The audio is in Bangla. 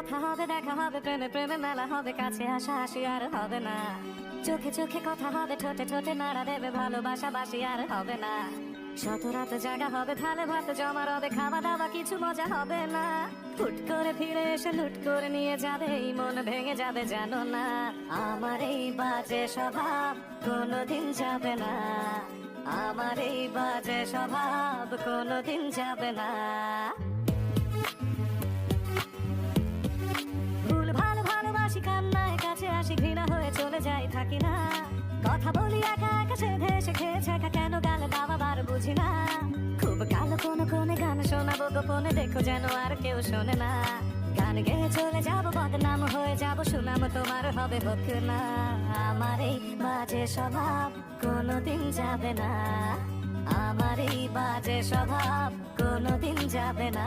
কথা হবে, দেখা হবে, প্রেমে প্রেমে মেলা হবে, কাছে আসা আসি আর হবে না। চোখে চোখে কথা হবে, ঠোঁটে ঠোঁটে নাড়া দেবে, ভালোবাসা বাসি আর হবে না। শত রাত জাগা হবে, থালে ভাত জমা রবে, খাওয়া দাওয়া কিছু মজা হবে না। হুট করে ফিরে এসে লুট করে নিয়ে যাবে, এই মন ভেঙে যাবে জানো না। আমার এই বাজে স্বভাব কোনোদিন যাবে না, আমার এই বাজে স্বভাব কোনোদিন যাবে না। ভুল ভালো ভালোবাসি, কান্নায় কাছে আসি, ঘৃণা হয়ে চলে যাই থাকি না। কথা বলি একা একা, সেধে এসে খেয়েছে একা, কেন গালে বাবা বার বুঝি না। খুব কালো কোনো কোনে গান শোনাবো গোপনে, দেখো যেন আর কেউ শোনে না। গান গেয়ে চলে যাবো, বদনাম হয়ে যাবো, সুনাম তোমার হবে হোক না। আমার এই বাজে স্বভাব কোনোদিন যাবে না, আমার এই বাজে স্বভাব কোনোদিন যাবে না।